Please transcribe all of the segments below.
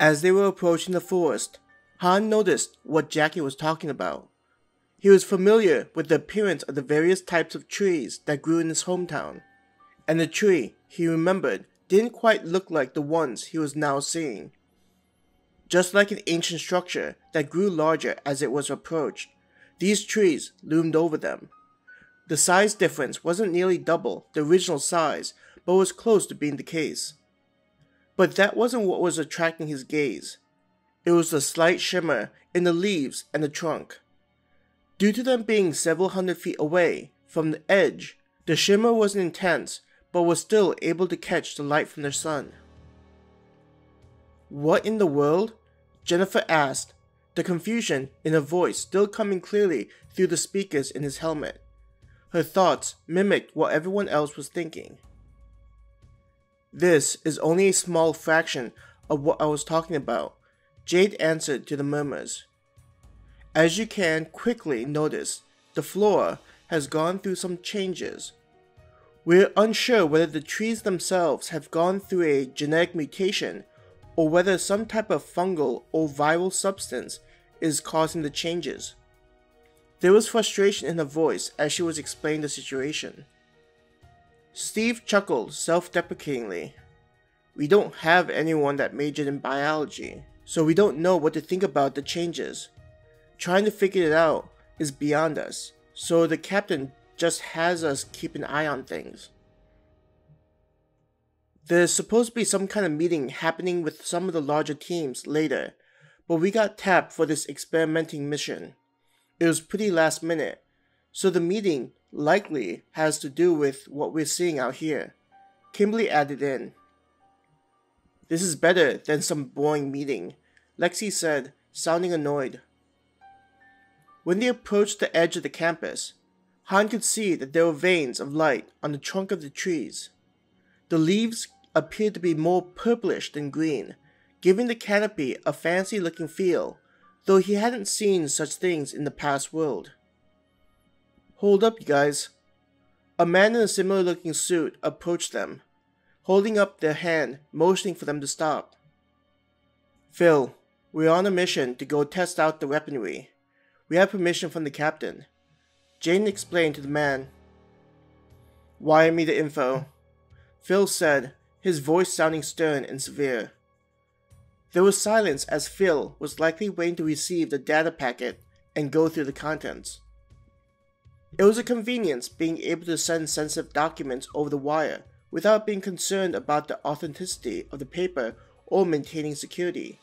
As they were approaching the forest, Han noticed what Jackie was talking about. He was familiar with the appearance of the various types of trees that grew in his hometown, and the tree, he remembered, didn't quite look like the ones he was now seeing. Just like an ancient structure that grew larger as it was approached, these trees loomed over them. The size difference wasn't nearly double the original size, but was close to being the case. But that wasn't what was attracting his gaze. It was the slight shimmer in the leaves and the trunk. Due to them being several hundred feet away from the edge, the shimmer wasn't intense, but was still able to catch the light from the sun. "What in the world?" Jennifer asked, the confusion in her voice still coming clearly through the speakers in his helmet. Her thoughts mimicked what everyone else was thinking. "This is only a small fraction of what I was talking about," Jade answered to the murmurs. "As you can quickly notice, the flora has gone through some changes. We're unsure whether the trees themselves have gone through a genetic mutation or whether some type of fungal or viral substance is causing the changes." There was frustration in her voice as she was explaining the situation. Steve chuckled self-deprecatingly. "We don't have anyone that majored in biology, so we don't know what to think about the changes. Trying to figure it out is beyond us, so the captain just has us keep an eye on things. There's supposed to be some kind of meeting happening with some of the larger teams later, but we got tapped for this experimenting mission. It was pretty last minute, so the meeting likely has to do with what we're seeing out here," Kimberly added in. "This is better than some boring meeting," Lexi said, sounding annoyed. When they approached the edge of the campus, Han could see that there were veins of light on the trunk of the trees. The leaves appeared to be more purplish than green, giving the canopy a fancy-looking feel, though he hadn't seen such things in the past world. "Hold up, you guys." A man in a similar-looking suit approached them, holding up their hand, motioning for them to stop. "Phil, we're on a mission to go test out the weaponry. We have permission from the captain," Jane explained to the man. "Wire me the info," Phil said, his voice sounding stern and severe. There was silence as Phil was likely waiting to receive the data packet and go through the contents. It was a convenience being able to send sensitive documents over the wire without being concerned about the authenticity of the paper or maintaining security.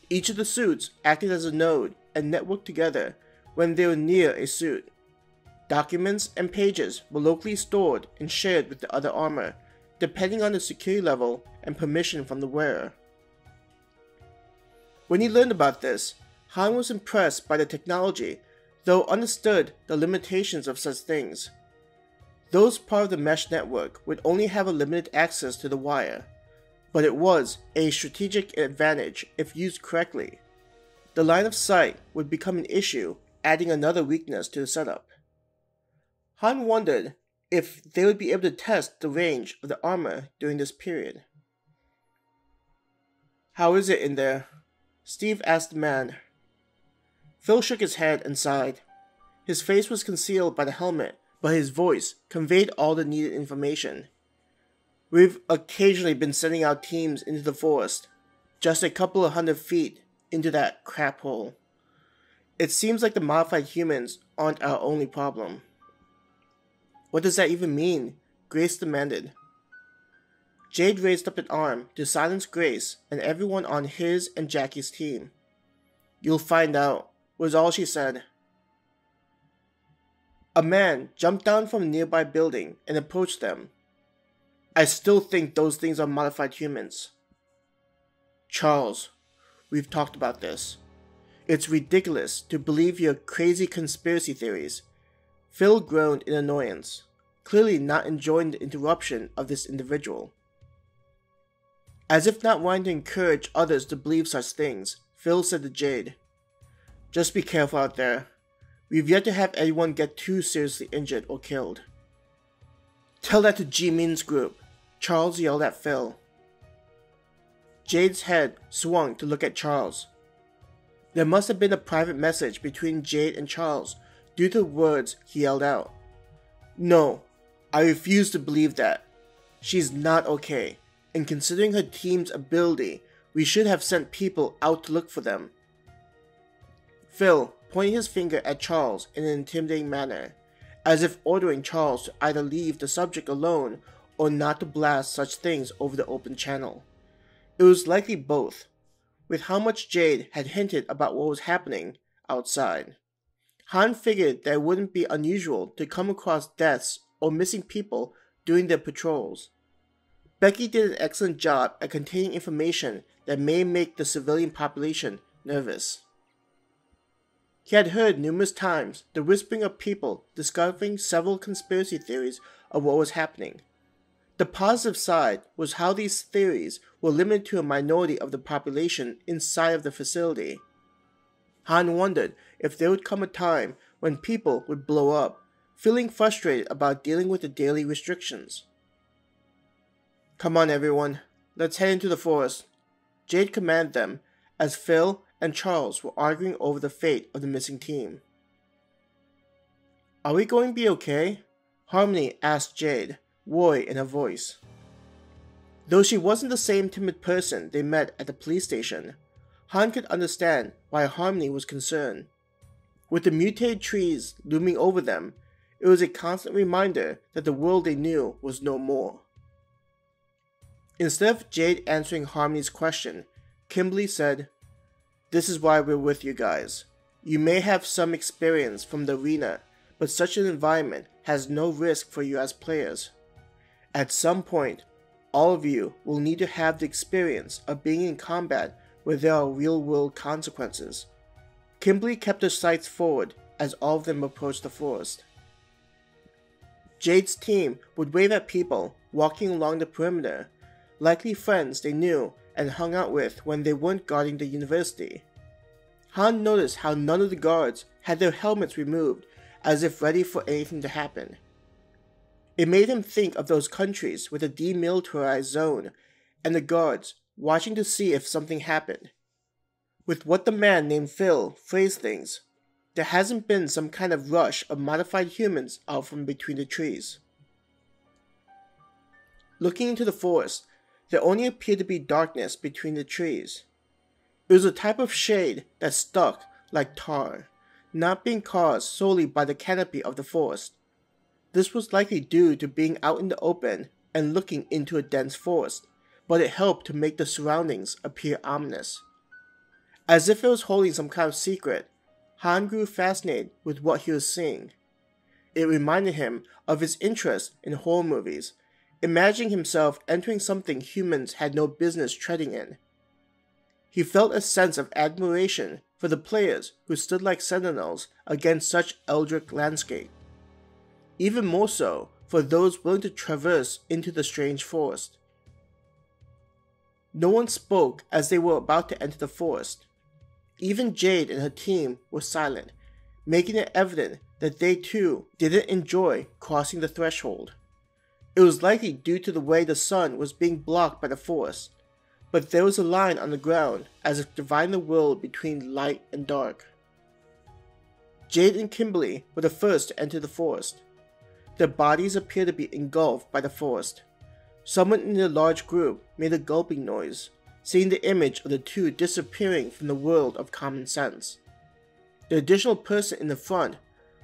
Each of the suits acted as a node and networked together when they were near a suit. Documents and pages were locally stored and shared with the other armor, depending on the security level and permission from the wearer. When he learned about this, Han was impressed by the technology, though understood the limitations of such things. Those part of the mesh network would only have a limited access to the wire, but it was a strategic advantage if used correctly. The line of sight would become an issue, adding another weakness to the setup. Han wondered if they would be able to test the range of the armor during this period. "How is it in there?" Steve asked the man. Phil shook his head and sighed. His face was concealed by the helmet, but his voice conveyed all the needed information. "We've occasionally been sending out teams into the forest, just a couple of 100 feet into that crap hole. It seems like the modified humans aren't our only problem." "What does that even mean?" Grace demanded. Jade raised up an arm to silence Grace and everyone on his and Jackie's team. "You'll find out," was all she said. A man jumped down from a nearby building and approached them. "I still think those things are modified humans." "Charles, we've talked about this. It's ridiculous to believe your crazy conspiracy theories." Phil groaned in annoyance, clearly not enjoying the interruption of this individual. As if not wanting to encourage others to believe such things, Phil said to Jade, "Just be careful out there. We've yet to have anyone get too seriously injured or killed." "Tell that to Ji-Min's group," Charles yelled at Phil. Jade's head swung to look at Charles. There must have been a private message between Jade and Charles due to the words he yelled out. No, I refuse to believe that. She's not okay, and considering her team's ability, we should have sent people out to look for them. Phil pointed his finger at Charles in an intimidating manner, as if ordering Charles to either leave the subject alone or not to blast such things over the open channel. It was likely both, with how much Jade had hinted about what was happening outside. Han figured that it wouldn't be unusual to come across deaths or missing people during their patrols. Becky did an excellent job at containing information that may make the civilian population nervous. He had heard numerous times the whispering of people discovering several conspiracy theories of what was happening. The positive side was how these theories were limited to a minority of the population inside of the facility. Han wondered if there would come a time when people would blow up, feeling frustrated about dealing with the daily restrictions. Come on everyone, let's head into the forest, Jade commanded them as Phil and Charles were arguing over the fate of the missing team. Are we going to be okay? Harmony asked Jade, worry in her voice. Though she wasn't the same timid person they met at the police station, Han could understand why Harmony was concerned. With the mutated trees looming over them, it was a constant reminder that the world they knew was no more. Instead of Jade answering Harmony's question, Kimberly said, "This is why we're with you guys. You may have some experience from the arena, but such an environment has no risk for you as players. At some point, all of you will need to have the experience of being in combat where there are real-world consequences." Kimberly kept her sights forward as all of them approached the forest. Jade's team would wave at people walking along the perimeter, likely friends they knew and hung out with when they weren't guarding the university. Han noticed how none of the guards had their helmets removed, as if ready for anything to happen. It made him think of those countries with a demilitarized zone, and the guards watching to see if something happened. With what the man named Phil phrased things, there hasn't been some kind of rush of modified humans out from between the trees. Looking into the forest, there only appeared to be darkness between the trees. It was a type of shade that stuck like tar, not being caused solely by the canopy of the forest. This was likely due to being out in the open and looking into a dense forest, but it helped to make the surroundings appear ominous. As if it was holding some kind of secret, Han grew fascinated with what he was seeing. It reminded him of his interest in horror movies, imagining himself entering something humans had no business treading in. He felt a sense of admiration for the players who stood like sentinels against such eldritch landscape. Even more so for those willing to traverse into the strange forest. No one spoke as they were about to enter the forest. Even Jade and her team were silent, making it evident that they too didn't enjoy crossing the threshold. It was likely due to the way the sun was being blocked by the forest, but there was a line on the ground as if dividing the world between light and dark. Jade and Kimberly were the first to enter the forest. Their bodies appeared to be engulfed by the forest. Someone in the large group made a gulping noise, seeing the image of the two disappearing from the world of common sense. The additional person in the front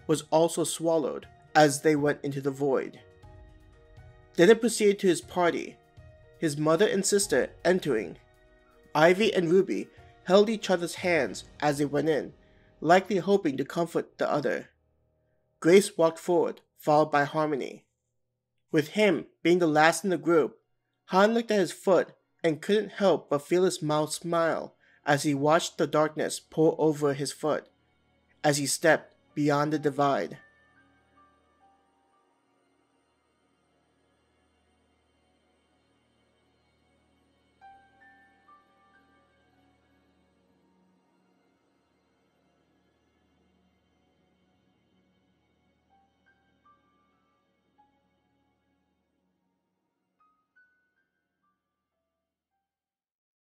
was also swallowed as they went into the void. Then it proceeded to his party, his mother and sister entering. Ivy and Ruby held each other's hands as they went in, likely hoping to comfort the other. Grace walked forward, followed by Harmony. With him being the last in the group, Han looked at his foot and couldn't help but feel his mouth smile as he watched the darkness pour over his foot, as he stepped beyond the divide.